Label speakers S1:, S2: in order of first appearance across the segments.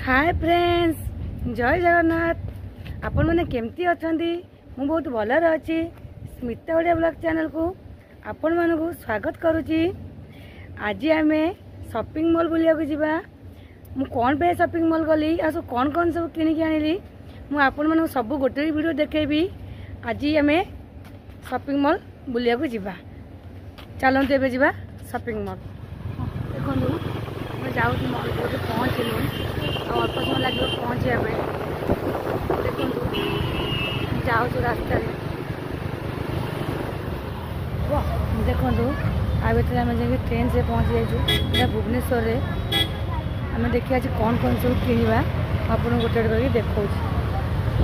S1: Hi friends, जय जगन्नाथ। आपण मैंने केमती अच्छा? मु बहुत भलर अच्छी। स्मिता ओडिया ब्लॉग चैनल को आपण मन को स्वागत करुच्ची। आज आम शॉपिंग मॉल बुलिया जावा। मु कौन पे शॉपिंग मॉल गली आ सब कौन सब किनिकी आनिली मु आपण मन सब गोटे वीडियो देखेबी। आज आम शॉपिंग मॉल बुलिया जावा। चलते एवं जावा शॉपिंग मॉल। देखो जाऊँ मॉल को पहुँचलु अल्प समय लगे पहुँचा देखो जाऊँ रास्ता देखो आ भर आम जा ट्रेन से पहुँची जाइए भुवनेश्वर रे। आम देखिए आज कौन सब किणवा आप गोटे गोटे देखा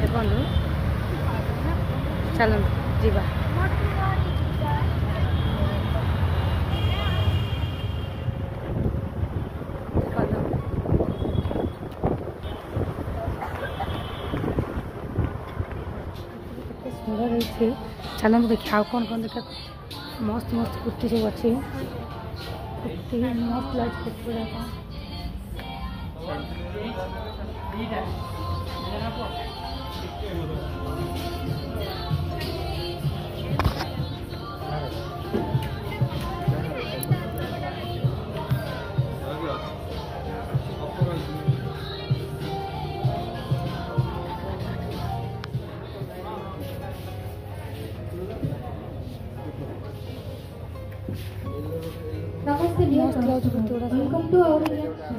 S1: देखो चलो जीवा। सुंदर है चलो देखिए कौन देखा मस्त मस्त कुर्ती सब अच्छी कुर्ती मस्त लाइट कुर्ती
S2: नमस्ते वेलकम टू आवर रिएक्शन।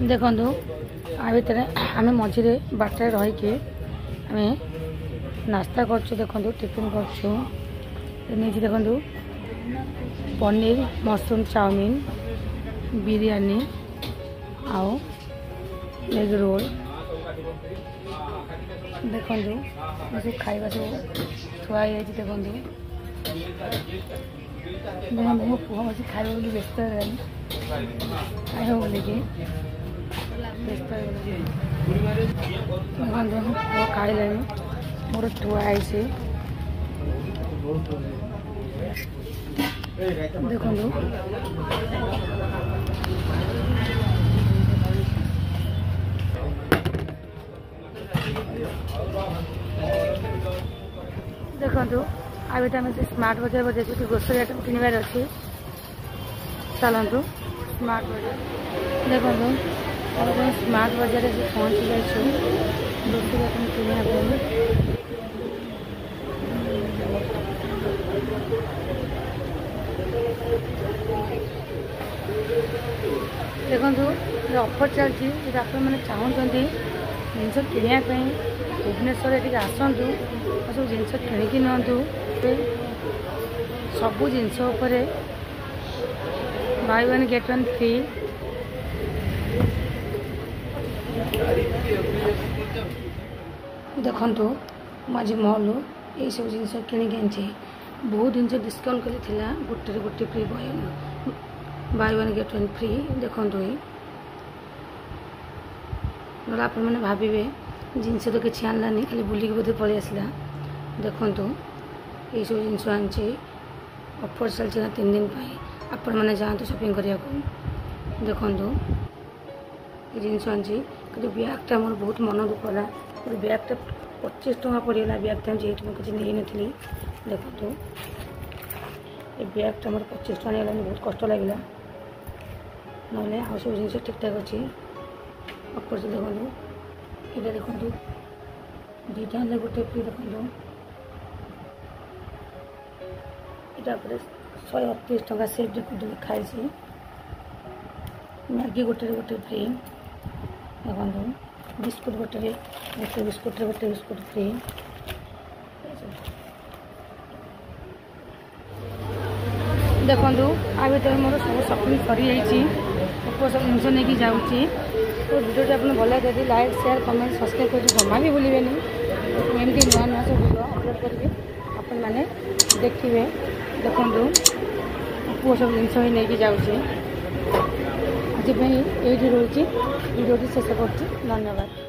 S1: देखो आ भर आम मझे बाटे रहीकि आम नास्ता कर देखो टिफिन कर देखो पनीर मशरूम चाउमीन बिरयानी आओ एग रोल देखो सब खाଇବା सब थुआई देखो मो पुआ बस खाइब बोली व्यस्त खाइब बोलिकी व्यस्त पुआ खाइले मोर थुआई देखो देखो आ आम स्मार्ट बाजार बजे ग्रोसरी आइटम किनबार अच्छे चलतु स्मार्ट बाजार देखो स्मार्ट बाजार पहुँची जाइए ग्रोसरी आइटम किना देखो ऑफर चलती मैंने चाहते जिनस किनापी भुवनेश्वर ये आसतु सब जिनस किणिकी नियंतु सबू jeans buy one get one free देखु मुझे मॉल ये सब जिनस किणिकी बहुत जिन डिस्काउंट करी गोटे गोटे free bye one get one free देखु ना आप भावे जिनस तो किसी आनलानी खाली बुलिक बोधे पलि आसला देखु ये सब जिनस आनी ऑफर चलती 3 दिन आपण मैंने जातु शॉपिंग करने को देखु ये जिनस आनी कि बैगटा मोर बहुत मन दुख है बैगटा 25 टଙ୍କା पड़गला बैगटा जेहतु मुझे किसी नहीं नी देखु ये बैगटा मोर 25 टଙ୍କା नहीं बहुत कष्ट लगे ना आ सब जिन ठीक ठाक अच्छी ऑफर से देखो ये देखो दुईटा गोटे फ्री देखो यहाँ 138 टଙ୍କା सेफ देखो खाई मैगी गोटे गोटे फ्री देखो बिस्कुट गोटे बिस्कुट गोटे बिस्कुट फ्री देखो आ भर मोर सब शॉपिंग सरी जाइए सब जिन नहीं जाऊँगी तो भिडियोटी आपको भल लगे जदि लाइक शेयर कमेंट सब्सक्राइब कर जमा भी भूलें एमती नुआ नुआ सब भिडियो अपलोड करेंगे आपण मैंने देखिए देखूँ पुओ सब जिनस ही नहीं जाऊँगी आज ये रोचे भिडियोटी शेष कर धन्यवाद।